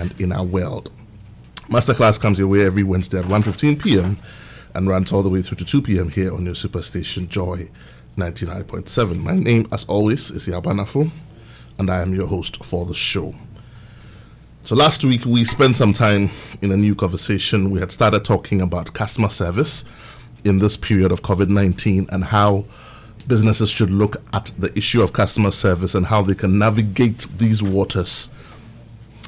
and in our world. Masterclass comes your way every Wednesday at 1:15 p.m. and runs all the way through to 2 p.m. here on your superstation Joy 99.7. My name, as always, is Yabanafo, and I am your host for the show. So last week we spent some time in a new conversation. We had started talking about customer service in this period of COVID-19 and how businesses should look at the issue of customer service and how they can navigate these waters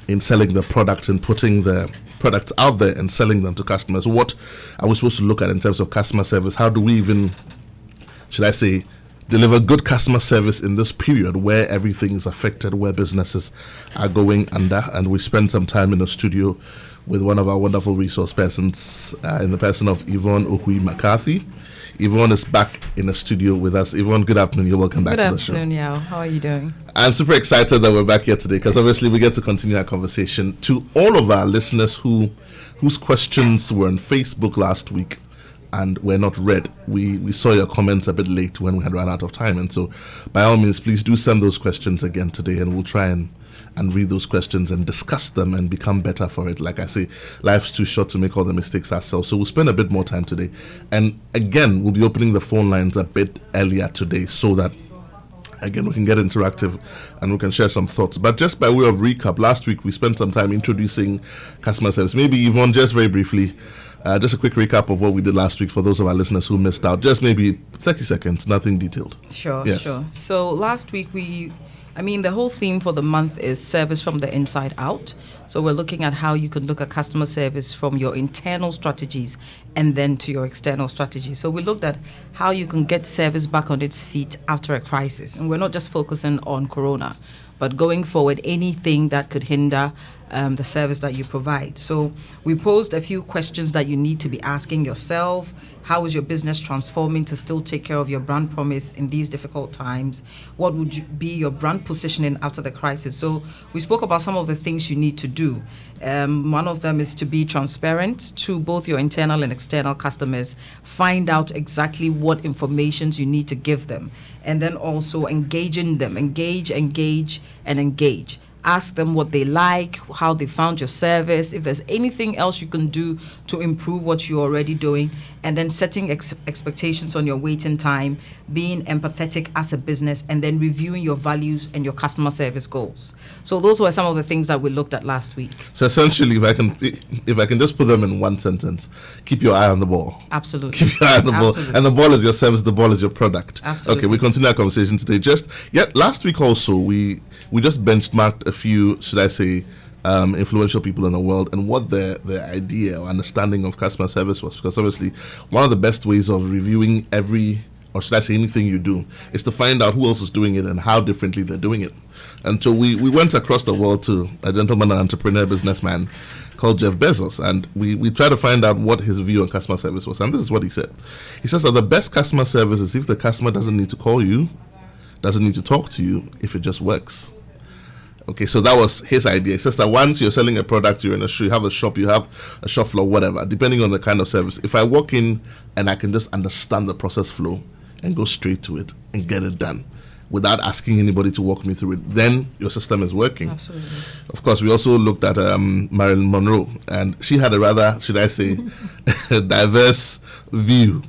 in selling the products and putting the products out there and selling them to customers. What are we supposed to look at in terms of customer service? How do we even, should I say, deliver good customer service in this period where everything is affected, where businesses are going under? And we spent some time in the studio with one of our wonderful resource persons in the person of Yvonne Ohui Maccarthy. Yvonne is back in the studio with us. Yvonne, good afternoon. You're welcome back to the show. Good afternoon, Yao. How are you doing? I'm super excited that we're back here today because obviously we get to continue our conversation. To all of our listeners whose questions were on Facebook last week and were not read, we saw your comments a bit late when we had run out of time. And so by all means, please do send those questions again today and we'll try and read those questions and discuss them and become better for it. Like I say, life's too short to make all the mistakes ourselves. So we'll spend a bit more time today. And again, we'll be opening the phone lines a bit earlier today so that, again, we can get interactive and we can share some thoughts. But just by way of recap, last week we spent some time introducing customer service. Maybe, Yvonne, just very briefly, just a quick recap of what we did last week for those of our listeners who missed out. Just maybe 30 seconds, nothing detailed. Sure. So last week the whole theme for the month is service from the inside out. So we're looking at how you can look at customer service from your internal strategies and then to your external strategies. So we looked at how you can get service back on its feet after a crisis. And we're not just focusing on Corona, but going forward, anything that could hinder the service that you provide. So we posed a few questions that you need to be asking yourself. How is your business transforming to still take care of your brand promise in these difficult times? What would be your brand positioning after the crisis? So we spoke about some of the things you need to do. One of them is to be transparent to both your internal and external customers. Find out exactly what information you need to give them. And then also engaging them. Engage. Ask them what they like, how they found your service, if there's anything else you can do to improve what you're already doing, and then setting expectations on your waiting time, being empathetic as a business, and then reviewing your values and your customer service goals. So those were some of the things that we looked at last week. So essentially, if I can just put them in one sentence, keep your eye on the ball. Absolutely. Keep your eye on the ball. And the ball is your service, the ball is your product. Absolutely. Okay, we continue our conversation today. Last week also, we just benchmarked a few, should I say, influential people in the world and what their idea or understanding of customer service was. Because obviously, one of the best ways of reviewing anything you do is to find out who else is doing it and how differently they're doing it. And so we went across the world to a gentleman, an entrepreneur, businessman called Jeff Bezos, and we tried to find out what his view on customer service was. And this is what he said. He says that the best customer service is if the customer doesn't need to call you, doesn't need to talk to you, if it just works. Okay, so that was his idea. He says that once you're selling a product, you're in a shop, you have a shop floor, whatever, depending on the kind of service. If I walk in and I can just understand the process flow and go straight to it and get it done without asking anybody to walk me through it, then your system is working. Absolutely. Of course, we also looked at Marilyn Monroe, and she had a rather, should I say, diverse view.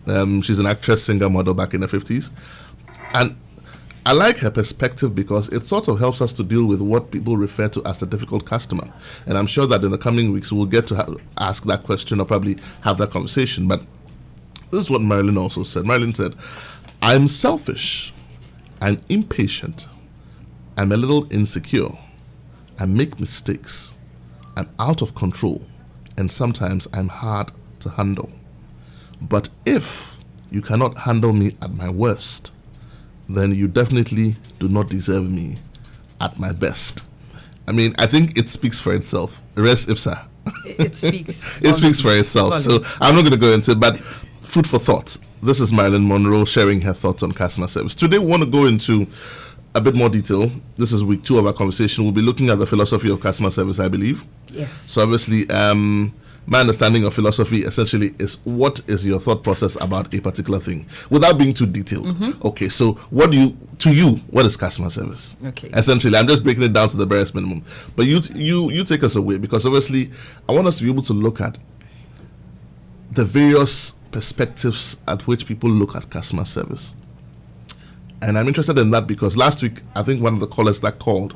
She's an actress, singer, model back in the 50s. And I like her perspective because it sort of helps us to deal with what people refer to as a difficult customer. And I'm sure that in the coming weeks we'll get to ask that question or probably have that conversation. But this is what Marilyn also said. Marilyn said, I'm selfish, I'm impatient, I'm a little insecure, I make mistakes, I'm out of control, and sometimes I'm hard to handle. But if you cannot handle me at my worst, then you definitely do not deserve me at my best. I mean, I think it speaks for itself. Res ipsa. It speaks. It speaks for itself. So I'm not going to go into it, but food for thought. This is Marilyn Monroe sharing her thoughts on customer service. Today we want to go into a bit more detail. This is week 2 of our conversation. We'll be looking at the philosophy of customer service, I believe. Yes. So obviously, my understanding of philosophy essentially is what is your thought process about a particular thing, without being too detailed. Okay, so what is customer service? Okay. Essentially, I'm just breaking it down to the barest minimum. But you take us away, because obviously I want us to be able to look at the various perspectives at which people look at customer service. And I'm interested in that because last week, I think one of the callers that called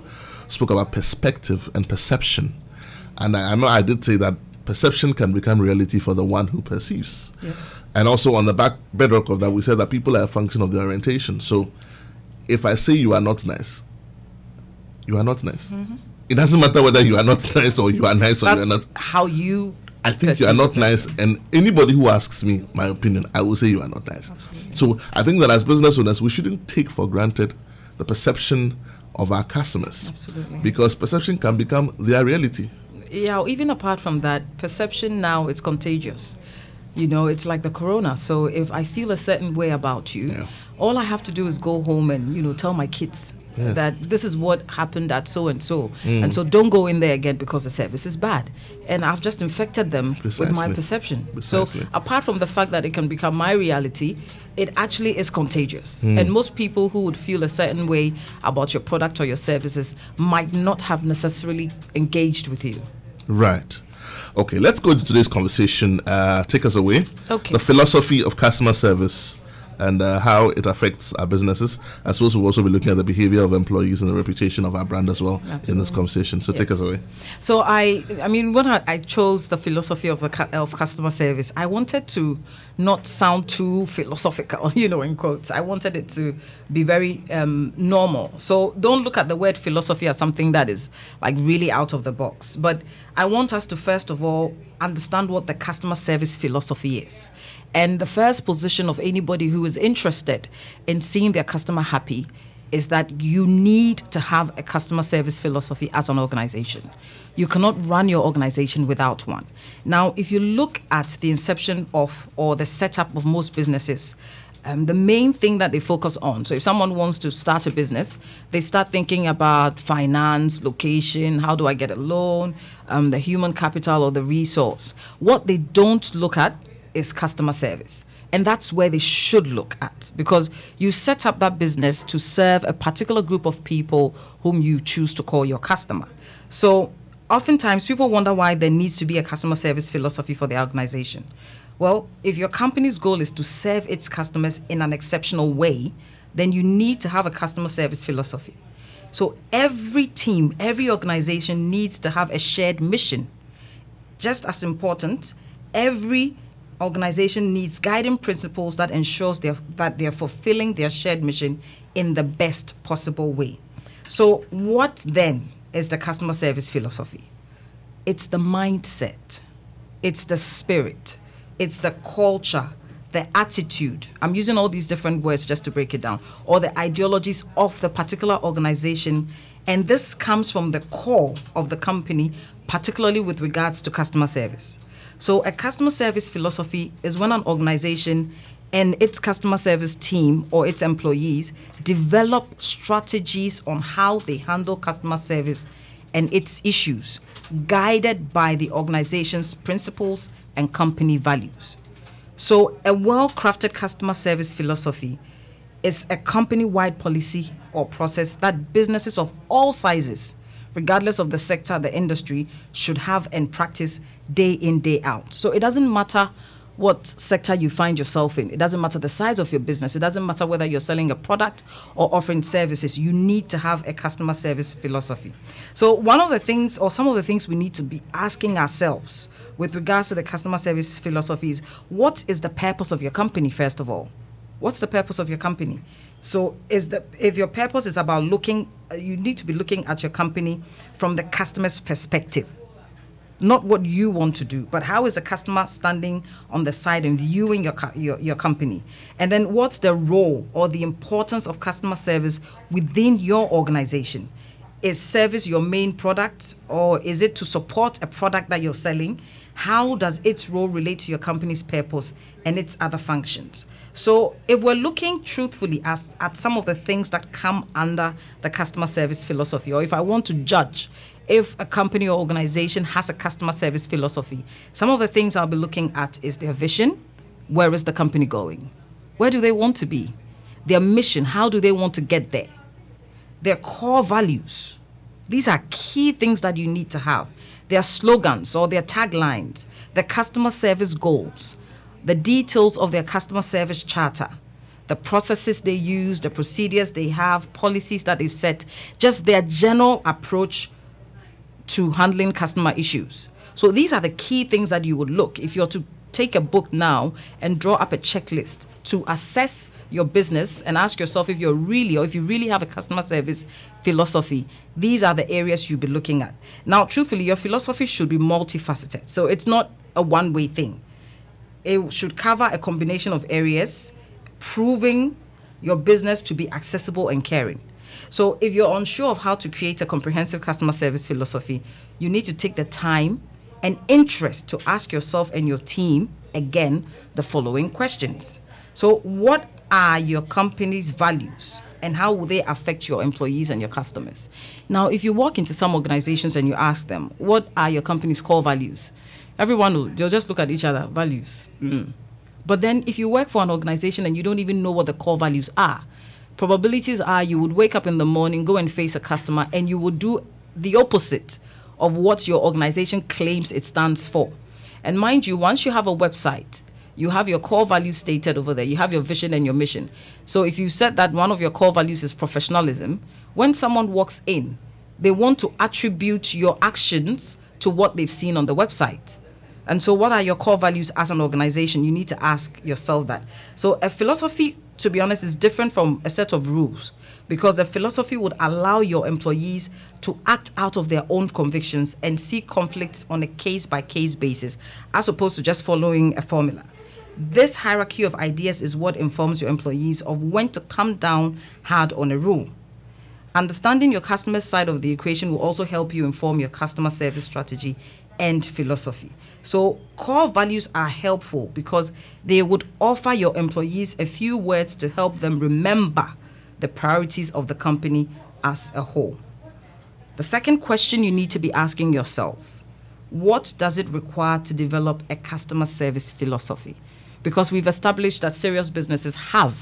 spoke about perspective and perception. And I know I did say that perception can become reality for the one who perceives. Yes. And also on the bedrock of that, we said that people are a function of their orientation. So if I say you are not nice, you are not nice. It doesn't matter whether you are not nice or you are nice or you are not. How you... I think you are not nice, and anybody who asks me my opinion, I will say you are not nice. Absolutely. So I think that as business owners, we shouldn't take for granted the perception of our customers. Absolutely. Because perception can become their reality. Yeah, even apart from that, perception now is contagious. You know, it's like the corona. So if I feel a certain way about you, all I have to do is go home and, tell my kids that this is what happened at so and so. And so don't go in there again because the service is bad. And I've just infected them with my perception. So apart from the fact that it can become my reality, it actually is contagious. And most people who would feel a certain way about your product or your services might not have necessarily engaged with you. Right. Okay, let's go to today's conversation. Take us away. Okay. The philosophy of customer service and how it affects our businesses. I suppose we'll also be looking at the behavior of employees and the reputation of our brand as well. Absolutely. In this conversation. So take us away. So I mean, when I chose the philosophy of customer service, I wanted to not sound too philosophical, in quotes. I wanted it to be very normal. So don't look at the word philosophy as something that is like really out of the box. But I want us to first of all understand what the customer service philosophy is. And the first position of anybody who is interested in seeing their customer happy is that you need to have a customer service philosophy as an organization. You cannot run your organization without one. Now, if you look at the inception of or the setup of most businesses, the main thing that they focus on, so if someone wants to start a business, they start thinking about finance, location, how do I get a loan, the human capital or the resource. What they don't look at is customer service. And that's where they should look at, because you set up that business to serve a particular group of people whom you choose to call your customer. So oftentimes people wonder why there needs to be a customer service philosophy for the organization. Well, if your company's goal is to serve its customers in an exceptional way, then you need to have a customer service philosophy. So every team, every organization needs to have a shared mission. Just as important, every organization needs guiding principles that ensures that they're fulfilling their shared mission in the best possible way. So what then is the customer service philosophy? It's the mindset, it's the spirit, it's the culture, the attitude. I'm using all these different words just to break it down, or the ideologies of the particular organization, and this comes from the core of the company, particularly with regards to customer service. So a customer service philosophy is when an organization and its customer service team or its employees develop strategies on how they handle customer service and its issues, guided by the organization's principles and company values. So a well-crafted customer service philosophy is a company-wide policy or process that businesses of all sizes, regardless of the sector, the industry, should have and practice day in, day out. So it doesn't matter what sector you find yourself in. It doesn't matter the size of your business. It doesn't matter whether you're selling a product or offering services. You need to have a customer service philosophy. So one of the things, or some of the things we need to be asking ourselves with regards to the customer service philosophy is, what is the purpose of your company, first of all? What's the purpose of your company? So if your purpose is about looking, you need to be looking at your company from the customer's perspective. Not what you want to do, but how is the customer standing on the side and viewing your company? And then what's the role or the importance of customer service within your organization? Is service your main product, or is it to support a product that you're selling? How does its role relate to your company's purpose and its other functions? So if we're looking truthfully at some of the things that come under the customer service philosophy, or if I want to judge if a company or organization has a customer service philosophy, some of the things I'll be looking at is their vision. Where is the company going? Where do they want to be? Their mission, how do they want to get there? Their core values. These are key things that you need to have. Their slogans or their taglines, the customer service goals, the details of their customer service charter, the processes they use, the procedures they have, policies that they set, just their general approach to handling customer issues. So these are the key things that you would look. If you're to take a book now and draw up a checklist to assess your business and ask yourself if you really have a customer service philosophy, these are the areas you'll be looking at. Now, truthfully, your philosophy should be multifaceted. So it's not a one-way thing. It should cover a combination of areas, proving your business to be accessible and caring. So if you're unsure of how to create a comprehensive customer service philosophy, you need to take the time and interest to ask yourself and your team, again, the following questions. So what are your company's values and how will they affect your employees and your customers? Now, if you walk into some organizations and you ask them, what are your company's core values? They'll just look at each other, values. But then if you work for an organization and you don't even know what the core values are, probabilities are you would wake up in the morning, go and face a customer, and you would do the opposite of what your organization claims it stands for. And mind you, once you have a website, you have your core values stated over there. You have your vision and your mission. So if you said that one of your core values is professionalism, when someone walks in, they want to attribute your actions to what they've seen on the website. And so what are your core values as an organization? You need to ask yourself that. So a philosophy, to be honest, is different from a set of rules, because the philosophy would allow your employees to act out of their own convictions and see conflicts on a case-by-case basis, as opposed to just following a formula. This hierarchy of ideas is what informs your employees of when to come down hard on a rule. Understanding your customer side of the equation will also help you inform your customer service strategy and philosophy. So core values are helpful because they would offer your employees a few words to help them remember the priorities of the company as a whole. The second question you need to be asking yourself, what does it require to develop a customer service philosophy? Because we've established that serious businesses have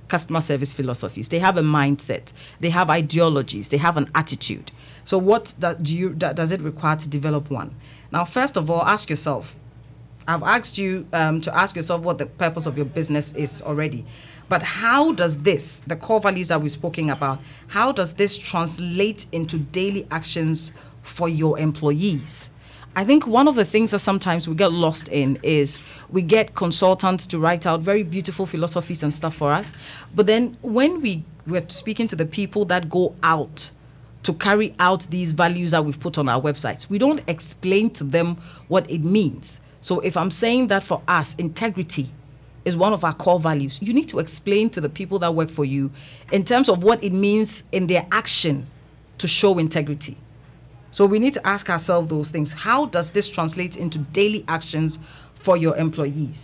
customer service philosophies. They have a mindset. They have ideologies. They have an attitude. So what does it require to develop one? Now, first of all, ask yourself. I've asked you to ask yourself what the purpose of your business is already. But how does this, the core values that we've spoken about, how does this translate into daily actions for your employees? I think one of the things that sometimes we get lost in is we get consultants to write out very beautiful philosophies and stuff for us. But then when we're speaking to the people that go out to carry out these values that we've put on our websites, we don't explain to them what it means. So if I'm saying that for us, integrity is one of our core values, you need to explain to the people that work for you in terms of what it means in their action to show integrity. So we need to ask ourselves those things. How does this translate into daily actions for your employees?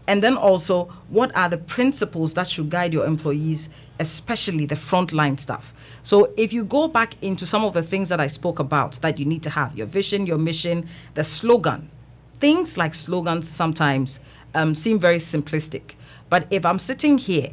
And then also, what are the principles that should guide your employees, especially the frontline staff? So if you go back into some of the things that I spoke about that you need to have, your vision, your mission, the slogan. Things like slogans sometimes seem very simplistic. But if I'm sitting here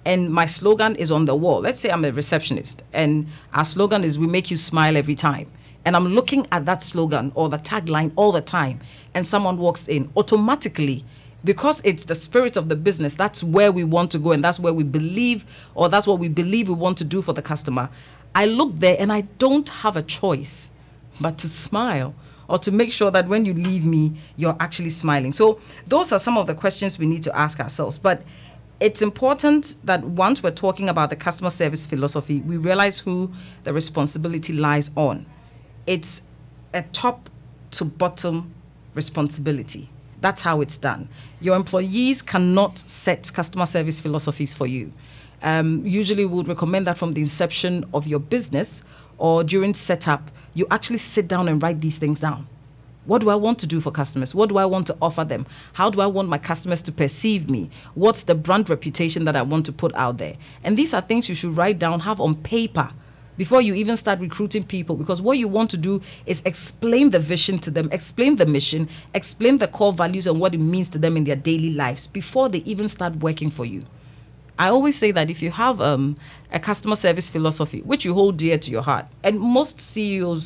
and my slogan is on the wall, let's say I'm a receptionist and our slogan is "We make you smile every time," and I'm looking at that slogan or the tagline all the time, and someone walks in, automatically, because it's the spirit of the business, that's where we want to go and that's where we believe, or that's what we believe we want to do for the customer, I look there and I don't have a choice but to smile, or to make sure that when you leave me, you're actually smiling. So those are some of the questions we need to ask ourselves. But it's important that once we're talking about the customer service philosophy, we realize who the responsibility lies on. It's a top to bottom responsibility. That's how it's done. Your employees cannot set customer service philosophies for you. Usually we would recommend that from the inception of your business or during setup, you actually sit down and write these things down. What do I want to do for customers? What do I want to offer them? How do I want my customers to perceive me? What's the brand reputation that I want to put out there? And these are things you should write down, have on paper, before you even start recruiting people, because what you want to do is explain the vision to them, explain the mission, explain the core values and what it means to them in their daily lives before they even start working for you. I always say that if you have a customer service philosophy, which you hold dear to your heart, and most CEOs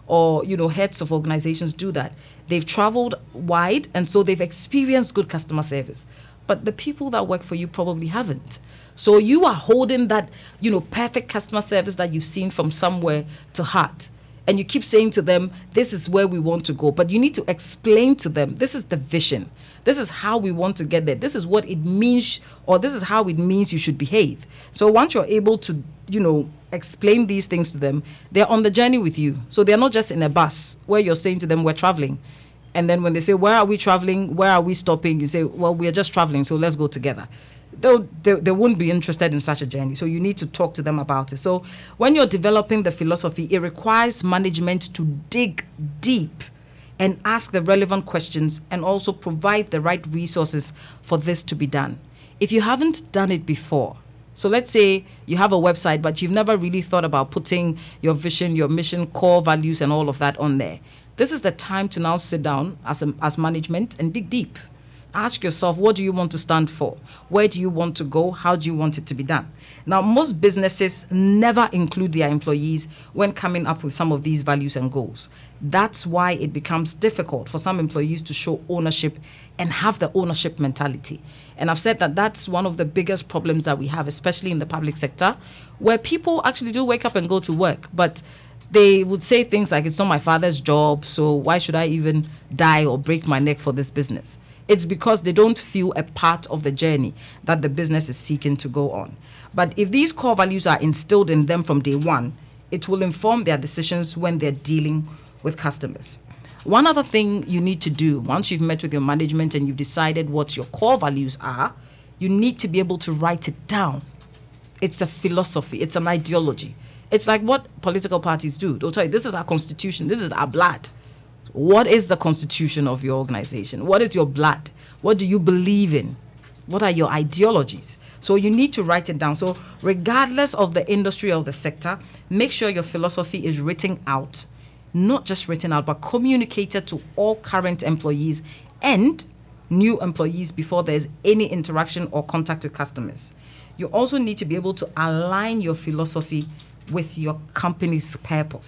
or heads of organizations do that, they've traveled wide and so they've experienced good customer service. But the people that work for you probably haven't. So you are holding that, perfect customer service that you've seen from somewhere to heart. And you keep saying to them, this is where we want to go. But you need to explain to them, this is the vision. This is how we want to get there. This is what it means, or this is how it means you should behave. So once you're able to, explain these things to them, they're on the journey with you. So they're not just in a bus where you're saying to them, we're traveling. And then when they say, where are we traveling? Where are we stopping? You say, well, we're just traveling, so let's go together. They won't be interested in such a journey. So you need to talk to them about it. So when you're developing the philosophy, it requires management to dig deep and ask the relevant questions and also provide the right resources for this to be done. If you haven't done it before, so let's say you have a website, but you've never really thought about putting your vision, your mission, core values, and all of that on there. This is the time to now sit down as management and dig deep. Ask yourself, what do you want to stand for? Where do you want to go? How do you want it to be done? Now, most businesses never include their employees when coming up with some of these values and goals. That's why it becomes difficult for some employees to show ownership and have the ownership mentality. And I've said that that's one of the biggest problems that we have, especially in the public sector, where people actually do wake up and go to work, but they would say things like, it's not my father's job, so why should I even die or break my neck for this business? It's because they don't feel a part of the journey that the business is seeking to go on. But if these core values are instilled in them from day one, it will inform their decisions when they're dealing with customers. One other thing you need to do, once you've met with your management and you've decided what your core values are, you need to be able to write it down. It's a philosophy. It's an ideology. It's like what political parties do. They'll tell you, this is our constitution. This is our blood. What is the constitution of your organization? What is your blood? What do you believe in? What are your ideologies? So you need to write it down. So regardless of the industry or the sector, make sure your philosophy is written out. Not just written out, but communicated to all current employees and new employees before there's any interaction or contact with customers. You also need to be able to align your philosophy with your company's purpose.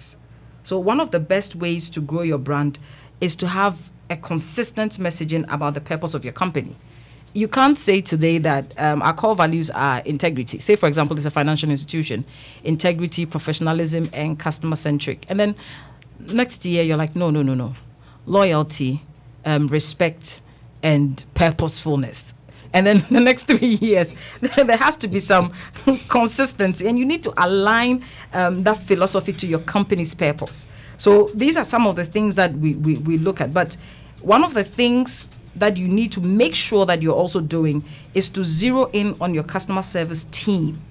So one of the best ways to grow your brand is to have a consistent messaging about the purpose of your company. You can't say today that our core values are integrity. Say, for example, it's a financial institution, integrity, professionalism, and customer-centric. And then next year, you're like, no. Loyalty, respect, and purposefulness. And then the next 3 years, there has to be some consistency, and you need to align that philosophy to your company's purpose. So these are some of the things that we look at. But one of the things that you need to make sure that you're also doing is to zero in on your customer service team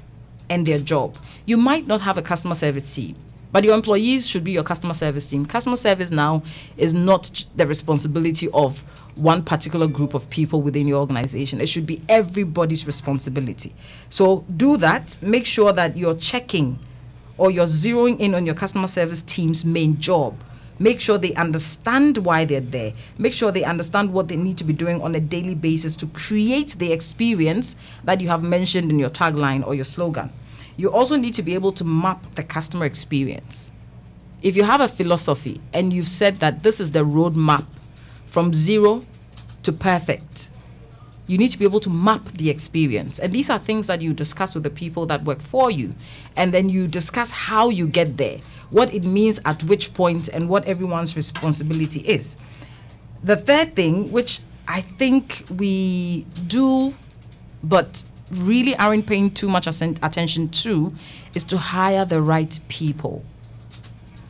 and their job. You might not have a customer service team, but your employees should be your customer service team. Customer service now is not the responsibility of one particular group of people within your organization. It should be everybody's responsibility. So do that. Make sure that you're checking or you're zeroing in on your customer service team's main job. Make sure they understand why they're there. Make sure they understand what they need to be doing on a daily basis to create the experience that you have mentioned in your tagline or your slogan. You also need to be able to map the customer experience. If you have a philosophy and you've said that this is the roadmap from zero to perfect, you need to be able to map the experience. And these are things that you discuss with the people that work for you. And then you discuss how you get there, what it means at which point, and what everyone's responsibility is. The third thing, which I think we do but really aren't paying too much attention to, is to hire the right people.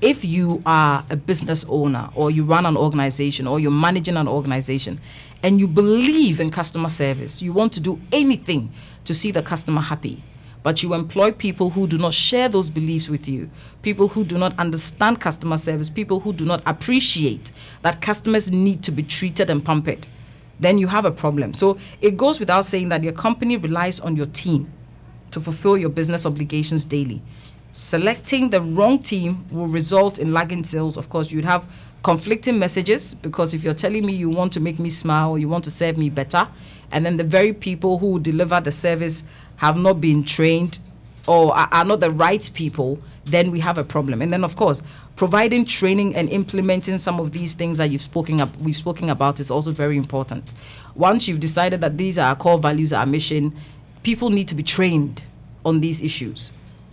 If you are a business owner or you run an organization or you're managing an organization and you believe in customer service, you want to do anything to see the customer happy, but you employ people who do not share those beliefs with you, people who do not understand customer service, people who do not appreciate that customers need to be treated and pampered, then you have a problem. So it goes without saying that your company relies on your team to fulfill your business obligations daily. Selecting the wrong team will result in lagging sales. Of course, you'd have conflicting messages, because if you're telling me you want to make me smile, you want to serve me better, and then the very people who deliver the service have not been trained or are not the right people, then we have a problem. And then, of course, providing training and implementing some of these things that we've spoken about is also very important. Once you've decided that these are our core values, our mission, people need to be trained on these issues.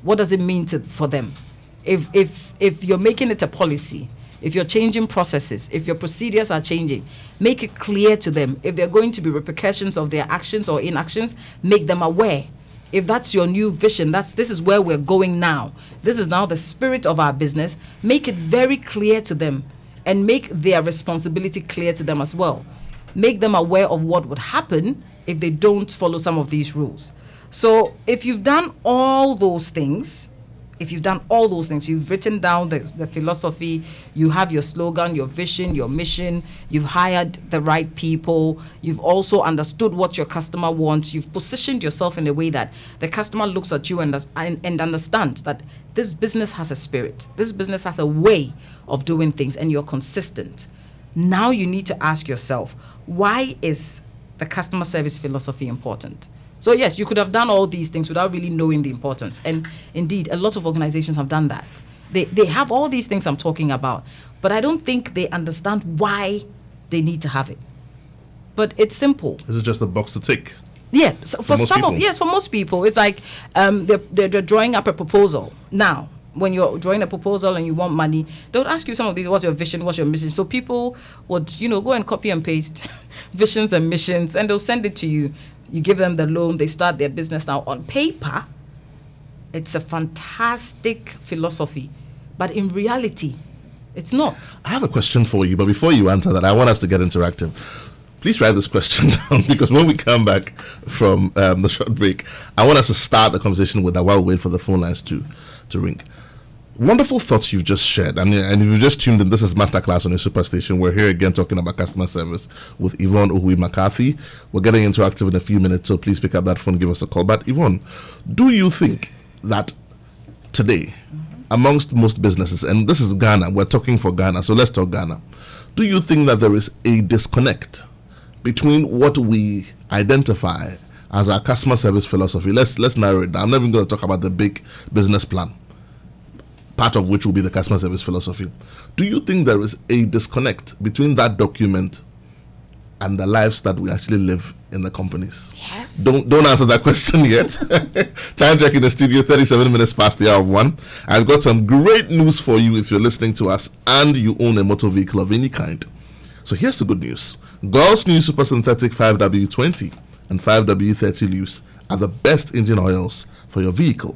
What does it mean for them? If you're making it a policy, if you're changing processes, if your procedures are changing, make it clear to them. If there are going to be repercussions of their actions or inactions, make them aware. If that's your new vision, this is where we're going now. This is now the spirit of our business. Make it very clear to them, and make their responsibility clear to them as well. Make them aware of what would happen if they don't follow some of these rules. So if you've done all those things, you've written down the philosophy, you have your slogan, your vision, your mission, you've hired the right people, you've also understood what your customer wants, you've positioned yourself in a way that the customer looks at you and understands that this business has a spirit, this business has a way of doing things, and you're consistent. Now you need to ask yourself, why is the customer service philosophy important? So yes, you could have done all these things without really knowing the importance. And indeed, a lot of organizations have done that. They have all these things I'm talking about, but I don't think they understand why they need to have it. But it's simple. Is it just a box to tick? Yes, for most people, it's like they're drawing up a proposal. Now, when you're drawing a proposal and you want money, they'll ask you some of these, what's your vision, what's your mission? So people would, go and copy and paste visions and missions, and they'll send it to you. You give them the loan, they start their business. Now, on paper, it's a fantastic philosophy, but in reality, it's not. I have a question for you, but before you answer that, I want us to get interactive. Please write this question down, because when we come back from the short break, I want us to start the conversation with that while we wait for the phone lines to ring. Wonderful thoughts you've just shared. And if you just tuned in, this is Masterclass on the Superstation. We're here again talking about customer service with Yvonne Ohui Maccarthy. We're getting interactive in a few minutes, so please pick up that phone, give us a call. But Yvonne, do you think that today, amongst most businesses, and this is Ghana, we're talking for Ghana, so let's talk Ghana, do you think that there is a disconnect between what we identify as our customer service philosophy? Let's narrow it down. I'm not even going to talk about the big business plan, part of which will be the customer service philosophy. Do you think there is a disconnect between that document and the lives that we actually live in the companies? Yes. Don't answer that question yet. Time check in the studio, 37 minutes past the hour of 1. I've got some great news for you if you're listening to us and you own a motor vehicle of any kind. So here's the good news. Gulf's new Super Synthetic 5W20 and 5W30 Luce are the best engine oils for your vehicle.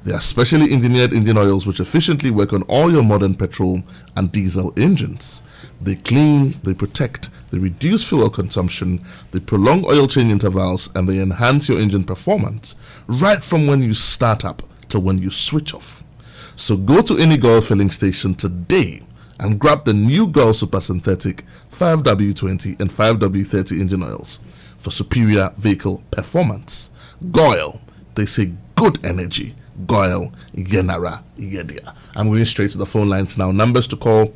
They are specially engineered engine oils which efficiently work on all your modern petrol and diesel engines. They clean, they protect, they reduce fuel consumption, they prolong oil change intervals, and they enhance your engine performance right from when you start up to when you switch off. So go to any Gulf filling station today and grab the new Gulf Super Synthetic 5W20 and 5W30 engine oils for superior vehicle performance. GOIL, they say good energy. GOIL, Yenara, Yedia. I'm going straight to the phone lines now. Numbers to call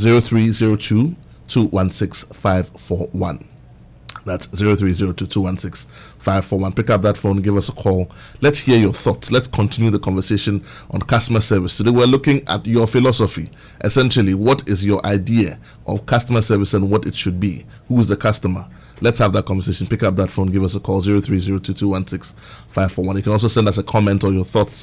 0302 216 541. That's 0302 216 541. Pick up that phone, give us a call. Let's hear your thoughts. Let's continue the conversation on customer service. Today we're looking at your philosophy. Essentially, what is your idea of customer service and what it should be? Who is the customer? Let's have that conversation. Pick up that phone, give us a call, 0302 216 541. You can also send us a comment or your thoughts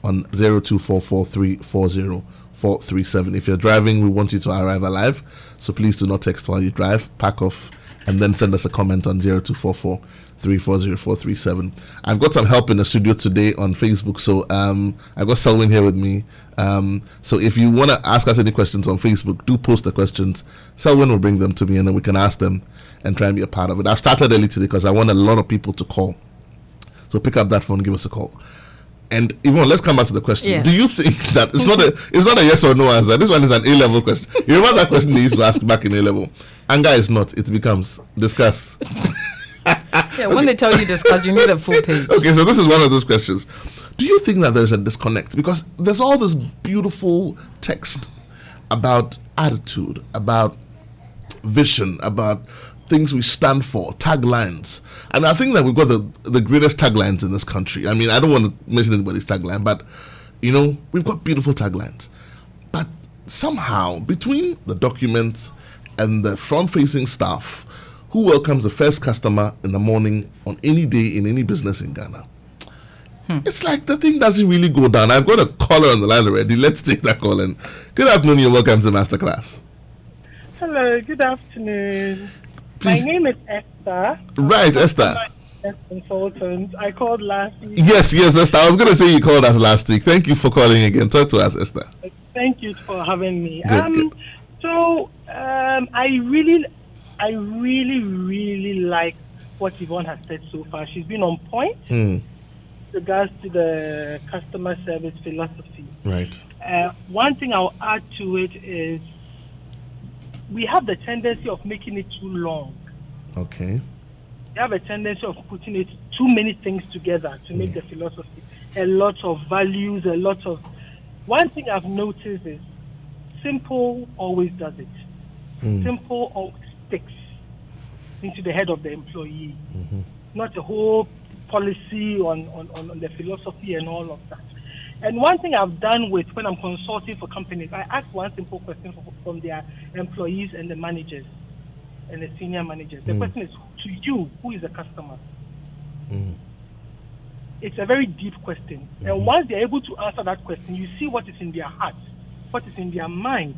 on 0244340437. If you're driving, we want you to arrive alive, so please do not text while you drive. Pack off and then send us a comment on 0244340437. I've got some help in the studio today on Facebook, so I've got Selwyn here with me. So if you want to ask us any questions on Facebook, do post the questions. Selwyn will bring them to me and then we can ask them and try and be a part of it. I started early today because I want a lot of people to call. So pick up that phone, give us a call. And Yvonne, let's come back to the question. Yeah. Do you think that it's not a yes or no answer? This one is an A-level question. You remember that question they used to ask back in A-level? Anger is not. It becomes discuss. Yeah, when they tell you discuss, you need a full page. Okay, so this is one of those questions. Do you think that there's a disconnect? Because there's all this beautiful text about attitude, about vision, about things we stand for, taglines. And I think that we've got the greatest taglines in this country. I mean, I don't want to mention anybody's tagline, but, you know, we've got beautiful taglines. But somehow, between the documents and the front-facing staff, who welcomes the first customer in the morning on any day in any business in Ghana, it's like the thing doesn't really go down. I've got a caller on the line already. Let's take that call in. Good afternoon, and welcome to Masterclass. Hello, good afternoon. My name is Esther. Right, Esther. Consultant. I called last week. Yes, Esther. I was going to say you called us last week. Thank you for calling again. Talk to us, Esther. Thank you for having me. Good. So I really like what Yvonne has said so far. She's been on point with regards to the customer service philosophy. Right. One thing I'll add to it is we have the tendency of making it too long. Okay. We have a tendency of putting it too many things together to make the philosophy. A lot of values, a lot of... One thing I've noticed is simple always does it. Simple always sticks into the head of the employee. Not a whole policy on the philosophy and all of that. And one thing I've done when I'm consulting for companies, I ask one simple question from their employees and the managers and the senior managers. The question is, to you, who is the customer? It's a very deep question. And once they're able to answer that question, you see what is in their heart, what is in their mind.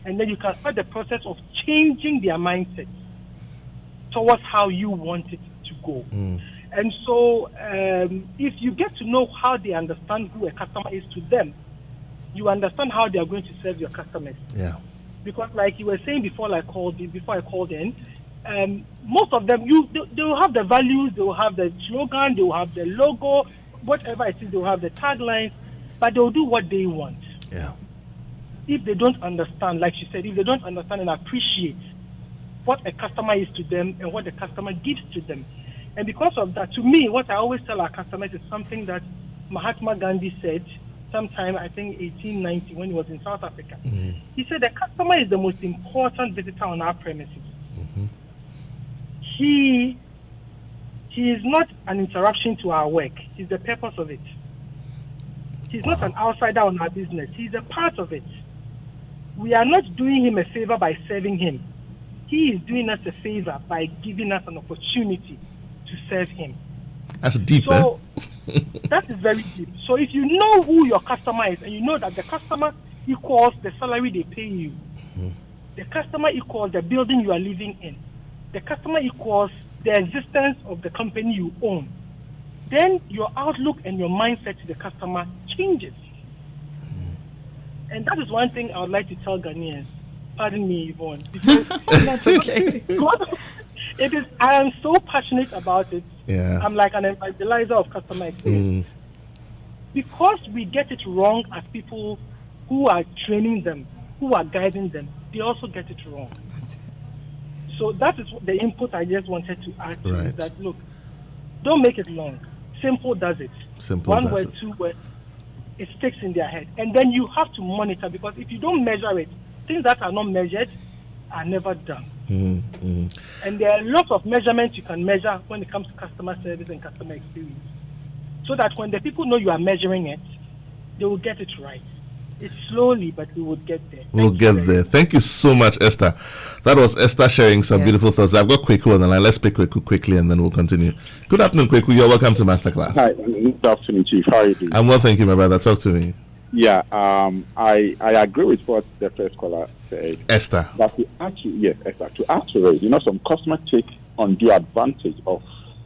And then you can start the process of changing their mindset towards how you want it to go. And so if you get to know how they understand who a customer is to them, you understand how they are going to serve your customers. Because like you were saying before I called in, most of them, they will have the values, they will have the slogan, they will have the logo, whatever it is, they will have the taglines, but they will do what they want. If they don't understand, like she said, if they don't understand and appreciate what a customer is to them and what the customer gives to them. And because of that, to me, what I always tell our customers is something that Mahatma Gandhi said sometime, I think 1890, when he was in South Africa. He said the customer is the most important visitor on our premises. He is not an interruption to our work. He's the purpose of it. He's not an outsider on our business. He's a part of it. We are not doing him a favor by serving him. He is doing us a favor by giving us an opportunity to serve him. That's deep. So that is very deep. So if you know who your customer is and you know that the customer equals the salary they pay you, the customer equals the building you are living in, the customer equals the existence of the company you own, then your outlook and your mindset to the customer changes. And that is one thing I would like to tell Ghanaians. Pardon me, Yvonne. Because that's okay. It is. I am so passionate about it. I'm like an evangelizer of customer experience. Because we get it wrong as people who are training them, who are guiding them, they also get it wrong. So that is the input I just wanted to add to is that, look, don't make it long. Simple does it. One word, 2 words, it sticks in their head. And then you have to monitor, because if you don't measure it, things that are not measured are never done. And there are lots of measurements you can measure when it comes to customer service and customer experience. So that when the people know you are measuring it, they will get it right. It's slowly, but we will get there. We'll get there. Thank you so much, Esther. That was Esther sharing some beautiful thoughts. I've got Kweku on the line. Let's pick Kweku quickly and then we'll continue. Good afternoon, Kweku. You're welcome to Masterclass. Hi, good afternoon, Chief. How are you doing? I'm well, thank you, my brother. Talk to me. Yeah, I agree with what the first caller said. Esther. But Esther, to add to it, some customers take undue advantage of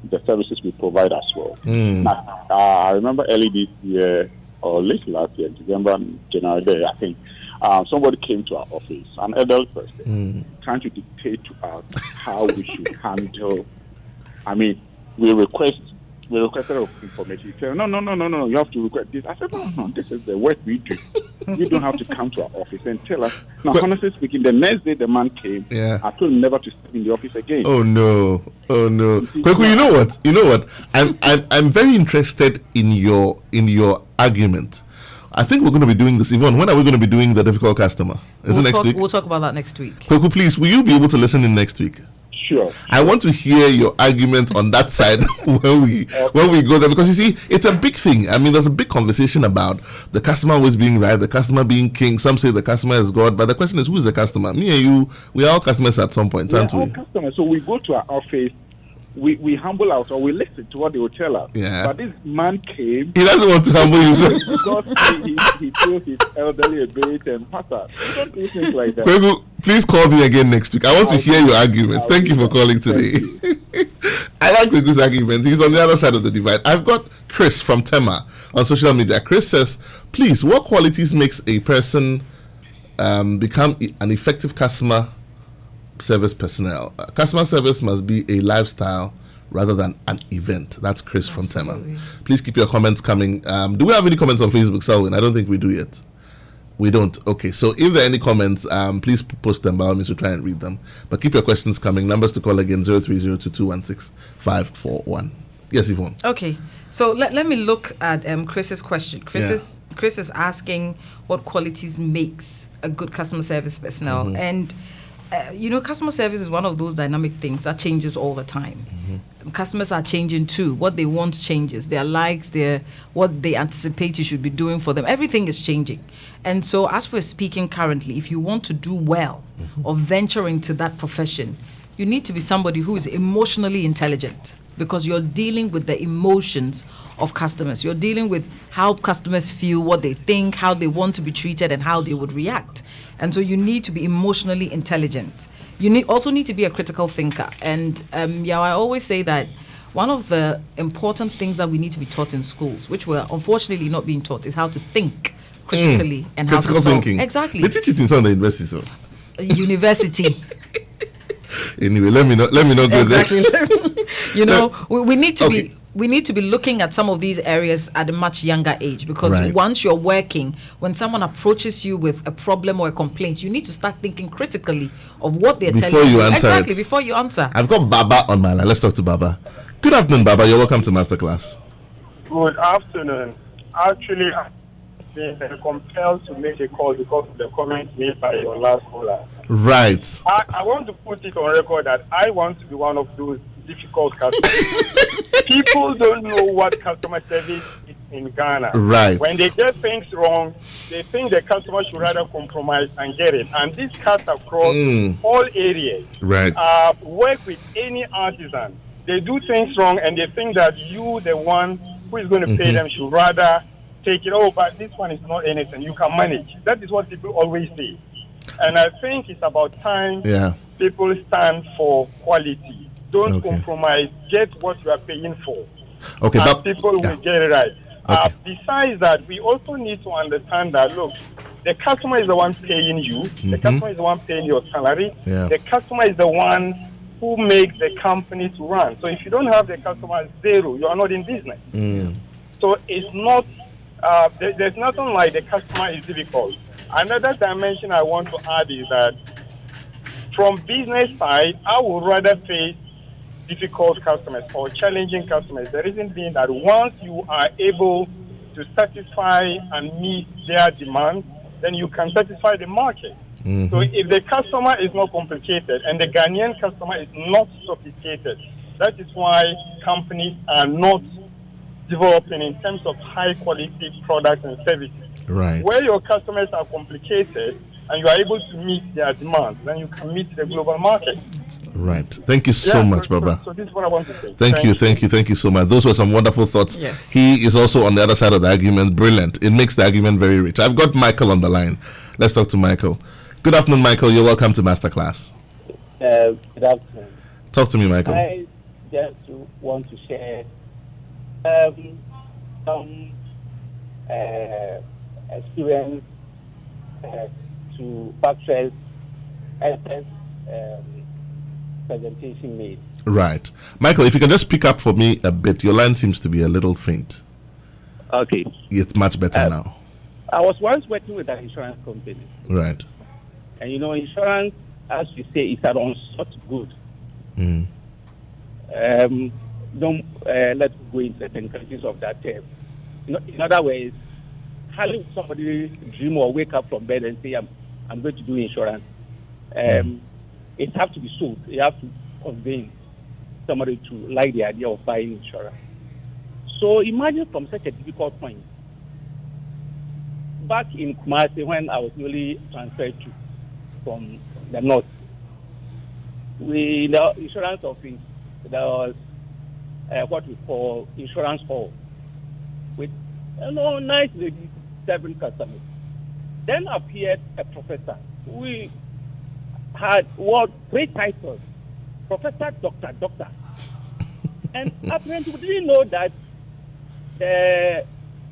the services we provide as well. Now, I remember early this year, or late last year, December, January, I think, somebody came to our office, an adult person, trying to dictate to us how we should handle. I mean, we we requested information. He said, no, you have to request this. I said, no, this is the work we do. You don't have to come to our office and tell us. Now, honestly speaking, the next day the man came, I told him never to step in the office again. Oh no. Kweku, you know what? I'm very interested in your argument. I think we're going to be doing this. Yvonne, when are we going to be doing the difficult customer? Is it next week? We'll talk about that next week. Kweku, please, will you be able to listen in next week? Sure. I want to hear your argument on that side when we go there, because you see, it's a big thing. I mean, there's a big conversation about the customer always being right, the customer being king. Some say the customer is God, but the question is, who is the customer? Me and you, we are all customers at some point, aren't we? All customers. So we go to our office. We humble ourselves, or we listen to what they will tell us. Yeah. But this man came. He doesn't want to humble himself. Because he feels he's elderly a bit and pastor. We don't do things like that. Please call me again next week. I want to hear your argument. Thank you for calling today. I like this argument. He's on the other side of the divide. I've got Chris from Tema on social media. Chris says, please, what qualities makes a person become an effective customer service personnel? Customer service must be a lifestyle rather than an event. That's Chris from Tema. Please keep your comments coming. Do we have any comments on Facebook, Selwyn? I don't think we do yet. We don't. Okay, so if there are any comments, please post them. By all means, we'll try and read them. But keep your questions coming. Numbers to call again, 03022165541. Yes, Yvonne. Okay, so let me look at Chris's question. Chris is asking what qualities makes a good customer service personnel. And customer service is one of those dynamic things that changes all the time. Customers are changing too. What they want changes. Their likes, what they anticipate you should be doing for them. Everything is changing. And so as we're speaking currently, if you want to do well or venture into that profession, you need to be somebody who is emotionally intelligent, because you're dealing with the emotions of customers. You're dealing with how customers feel, what they think, how they want to be treated, and how they would react. And so you need to be emotionally intelligent. You also need to be a critical thinker. And I always say that one of the important things that we need to be taught in schools, which we're unfortunately not being taught, is how to think critically and how to solve. Thinking. Exactly. They teach it in some of the universities. So. University. Anyway, let me not go there. We need to be. We need to be looking at some of these areas at a much younger age, because once you're working, when someone approaches you with a problem or a complaint, you need to start thinking critically of what they're telling you. Exactly, before you answer. I've got Baba on my line. Let's talk to Baba. Good afternoon, Baba. You're welcome to Masterclass. Good afternoon. Actually, I'm compelled to make a call because of the comment made by your last caller. Right. I want to put it on record that I want to be one of those difficult customers. People don't know what customer service is in Ghana. Right. When they get things wrong, they think the customer should rather compromise and get it. And this cuts across all areas. Right. Work with any artisan. They do things wrong and they think that you, the one who is going to pay them, should rather take it. Oh, but this one is not anything. You can manage. That is what people always say. And I think it's about time people stand for quality. Don't compromise. Get what you are paying for. Okay, and people will get it right. Besides that, we also need to understand that, look, the customer is the one paying you. The customer is the one paying your salary. The customer is the one who makes the company to run. So if you don't have the customer, zero. You are not in business. So it's not, there's nothing like the customer is difficult. Another dimension I want to add is that from business side, I would rather face difficult customers or challenging customers. The reason being that once you are able to satisfy and meet their demands, then you can satisfy the market. So if the customer is not complicated and the Ghanaian customer is not sophisticated, that is why companies are not developing in terms of high quality products and services. Right. Where your customers are complicated and you are able to meet their demands, then you can meet the global market. Right. Thank you so much, Baba. So this is what I want to say. Thank you so much. Those were some wonderful thoughts. Yes. He is also on the other side of the argument. Brilliant. It makes the argument very rich. I've got Michael on the line. Let's talk to Michael. Good afternoon, Michael. You're welcome to Masterclass. Good afternoon. Talk to me, Michael. I just want to share some experience to buttress presentation made. Right. Michael, if you can just pick up for me a bit. Your line seems to be a little faint. Okay. It's much better now. I was once working with an insurance company. Right. And insurance, as you say, is an unsought good. Don't let's go into the technicalities of that term. In other words, having somebody dream or wake up from bed and say, I'm going to do insurance, it has to be sold. You have to convince somebody to like the idea of buying insurance. So imagine from such a difficult point. Back in Kumasi, when I was newly transferred from the north, the insurance office, there was what we call insurance hall with nice ladies serving customers. Then appeared a professor. We had great titles, Professor, Doctor. And apparently we didn't know that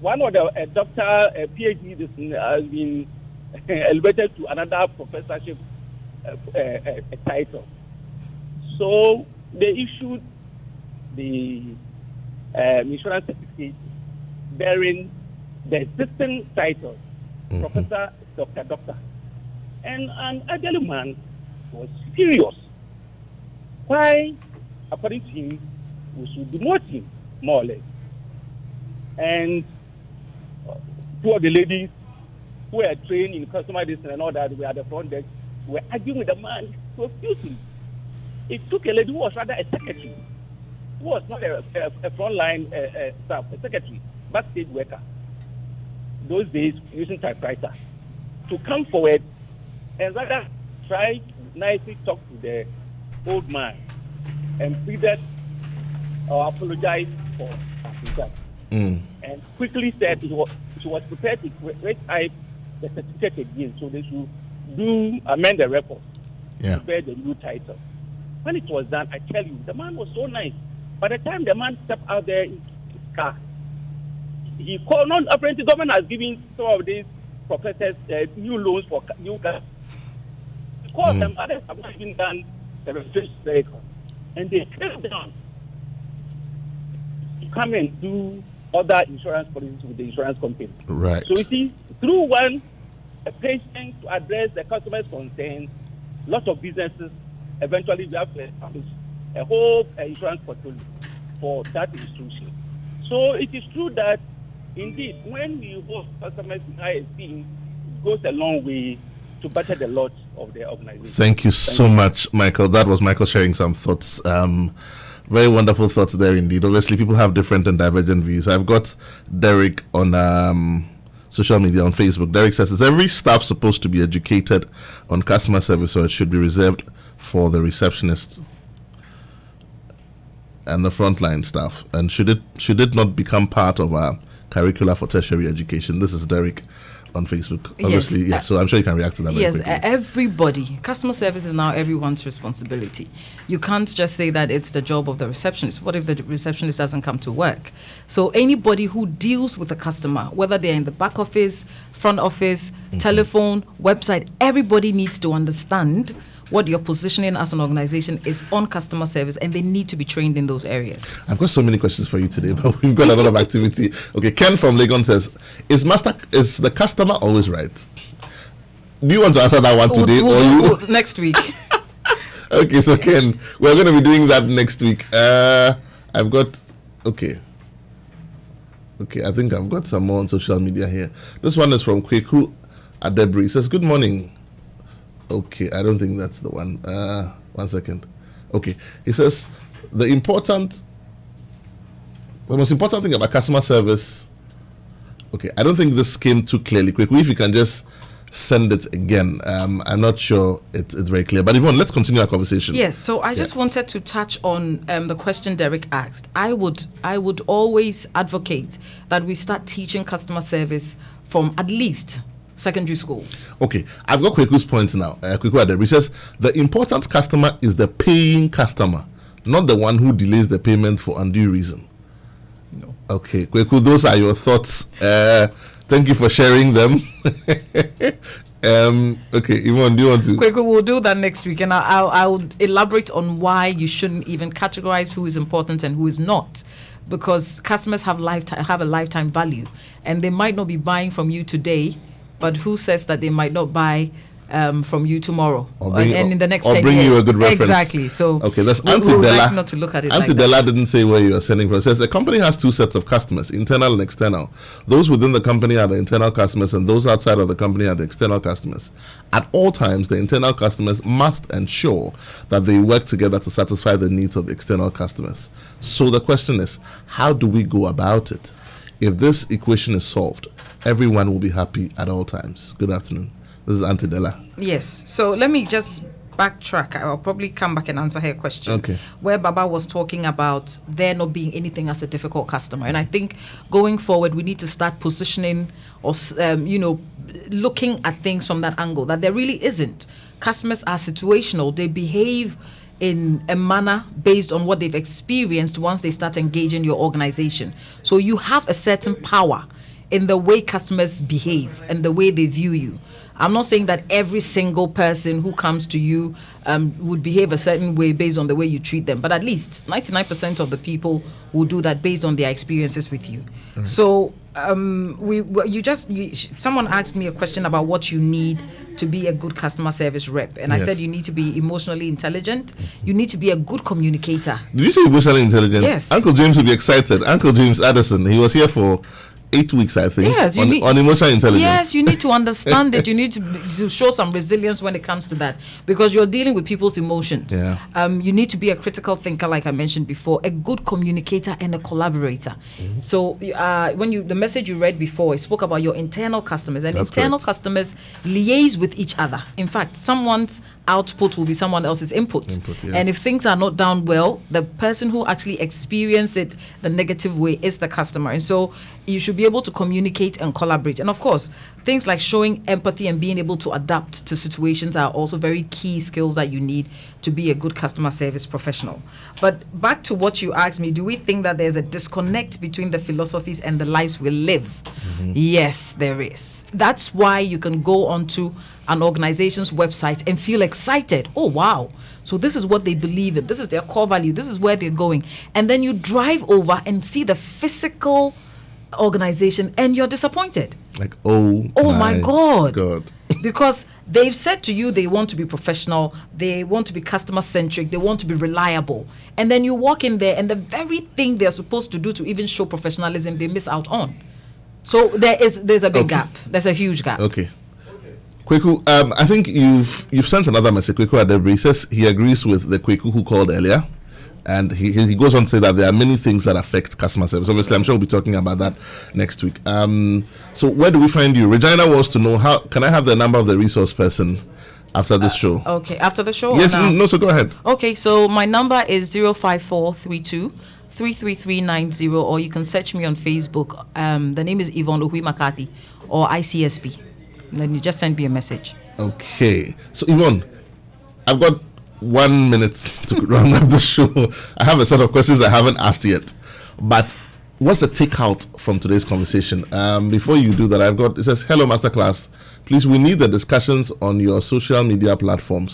one of the doctor, a PhD, has been elevated to another professorship title. So they issued the insurance certificate bearing the existing title, Professor, Doctor. And an elderly man was furious. Why, according to him, we should demote him, more or less. And two of the ladies who were trained in customer service and all that were at the front desk were arguing with the man. It was fusing. It took a lady who was rather a secretary, who was not a frontline staff, a secretary, backstage worker, those days using typewriter, to come forward and rather try to nicely talk to the old man and pleaded or apologized for himself. And quickly said she was prepared to retype the certificate again, so they should amend the record to bear the new title. When it was done, I tell you, the man was so nice. By the time the man stepped out there in his car, he called, apparently government has given some of these professors new loans for new cars. He called them, others have not even done the registration vehicle. And they came down to come and do other insurance policies with the insurance company. Right. So you see, through a patient to address the customer's concerns, lots of businesses, eventually we have to establish a whole insurance portfolio for that institution. So it is true that, indeed, when we hold customers in high esteem, it goes a long way to better the lot of the organization. Thank you so much, Michael. That was Michael sharing some thoughts. Very wonderful thoughts there indeed. Obviously, people have different and divergent views. I've got Derek on social media on Facebook. Derek says, is every staff supposed to be educated on customer service, or it should be reserved for the receptionist and the frontline staff? And should it not become part of our curricula for tertiary education? This is Derek on Facebook. Obviously, yes. So I'm sure you can react to that very quickly. Everybody. Customer service is now everyone's responsibility. You can't just say that it's the job of the receptionist. What if the receptionist doesn't come to work? So anybody who deals with the customer, whether they're in the back office, front office, telephone, website, everybody needs to understand what your positioning as an organization is on customer service, and they need to be trained in those areas. I've got so many questions for you today, but we've got a lot of activity. Okay, Ken from Legon says, is the customer always right? Do you want to answer that one today? Or next week. Okay, so Ken, we're going to be doing that next week. Okay, I think I've got some more on social media here. This one is from Kweku Adebri. It says, good morning. Okay, I don't think that's the one. 1 second. Okay, he says the most important thing about customer service. Okay, I don't think this came too clearly. Quickly, if you can just send it again. I'm not sure it's very clear. But Yvonne, let's continue our conversation. Yes. So I just wanted to touch on the question Derek asked. I would always advocate that we start teaching customer service from at least secondary school. Okay, I've got Kweku's points now. Kweku Adebri says the important customer is the paying customer, not the one who delays the payment for undue reason. No. Okay, Kweku, those are your thoughts. Thank you for sharing them. Okay, Yvonne, do you want to? Quickly, we'll do that next week, and I'll elaborate on why you shouldn't even categorize who is important and who is not, because customers have a lifetime value, and they might not be buying from you today, but who says that they might not buy from you tomorrow and in the next 10 years? Or bring you a good reference. Exactly. So okay, that's Auntie Della. Not to look at it Auntie Della didn't say where you are sending from. It says the company has two sets of customers, internal and external. Those within the company are the internal customers, and those outside of the company are the external customers. At all times, the internal customers must ensure that they work together to satisfy the needs of the external customers. So the question is, how do we go about it? If this equation is solved, everyone will be happy at all times. Good afternoon. This is Auntie Della. Yes. So let me just backtrack. I'll probably come back and answer her question. Okay. Where Baba was talking about there not being anything as a difficult customer. And I think going forward, we need to start positioning or, looking at things from that angle, that there really isn't. Customers are situational. They behave in a manner based on what they've experienced once they start engaging your organization. So you have a certain power in the way customers behave and the way they view you. I'm not saying that every single person who comes to you would behave a certain way based on the way you treat them, but at least 99% of the people will do that based on their experiences with you. Right. So someone asked me a question about what you need to be a good customer service rep, and I said you need to be emotionally intelligent. You need to be a good communicator. Did you say emotionally intelligent? Yes. Uncle James will be excited. Uncle James Addison, he was here for 8 weeks, I think, yes, on emotional intelligence. Yes, you need to understand it. You need to show some resilience when it comes to that, because you're dealing with people's emotions. Yeah. You need to be a critical thinker, like I mentioned before, a good communicator and a collaborator. Mm-hmm. So when the message you read before, it spoke about your internal customers, and internal customers liaise with each other. In fact, someone's output will be someone else's input. Yeah. And if things are not done well, the person who actually experienced it the negative way is the customer. And so you should be able to communicate and collaborate. And of course, things like showing empathy and being able to adapt to situations are also very key skills that you need to be a good customer service professional. But back to what you asked me, do we think that there's a disconnect between the philosophies and the lives we live? Mm-hmm. Yes, there is. That's why you can go onto an organization's website and feel excited. Oh, wow. So this is what they believe in. This is their core value. This is where they're going. And then you drive over and see the physical organization and you're disappointed. Like, oh my God. Because they've said to you they want to be professional, they want to be customer-centric, they want to be reliable. And then you walk in there and the very thing they're supposed to do to even show professionalism, they miss out on. So there's a big gap. There's a huge gap. Okay. Kweku, I think you've sent another message. Kweku Adebri says he agrees with the Kweku who called earlier, and he goes on to say that there are many things that affect customer service. Obviously, I'm sure we'll be talking about that next week. So where do we find you? Regina wants to know, how can I have the number of the resource person after this show? Okay, after the show? Yes, no, so go ahead. Okay, so my number is 05432 33390, or you can search me on Facebook. The name is Yvonne Ohui Maccarthy, or ICSP. And then you just send me a message. Okay. So, Yvonne, I've got 1 minute to round up the show. I have a set of questions I haven't asked yet. But what's the takeout from today's conversation? Before you do that, it says, hello, Masterclass. Please, we need the discussions on your social media platforms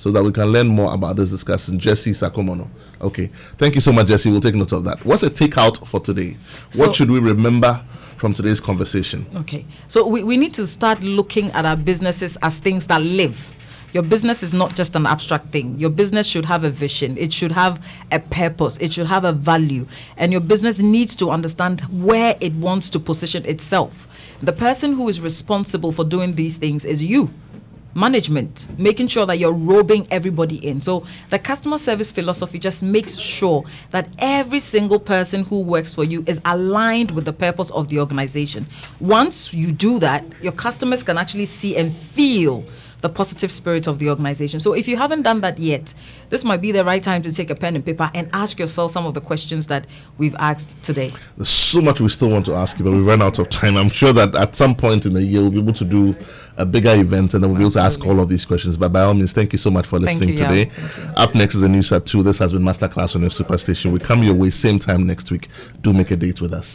so that we can learn more about this discussion. Jesse Sakomono. Okay. Thank you so much, Jesse. We'll take note of that. What's the takeout for today? What should we remember from today's conversation? Okay, so we need to start looking at our businesses as things that live. Your business is not just an abstract thing. Your business should have a vision. It should have a purpose. It should have a value. And your business needs to understand where it wants to position itself. The person who is responsible for doing these things is you. Management, making sure that you're roping everybody in. So the customer service philosophy just makes sure that every single person who works for you is aligned with the purpose of the organization. Once you do that, your customers can actually see and feel the positive spirit of the organization. So if you haven't done that yet, this might be the right time to take a pen and paper and ask yourself some of the questions that we've asked today. There's so much we still want to ask you, but we ran out of time. I'm sure that at some point in the year we'll be able to do a bigger event and then we'll be able to ask all of these questions. But by all means, thank you so much for listening today. Up next is the news at 2. This has been Masterclass on your Superstation. We come your way same time next week. Do make a date with us.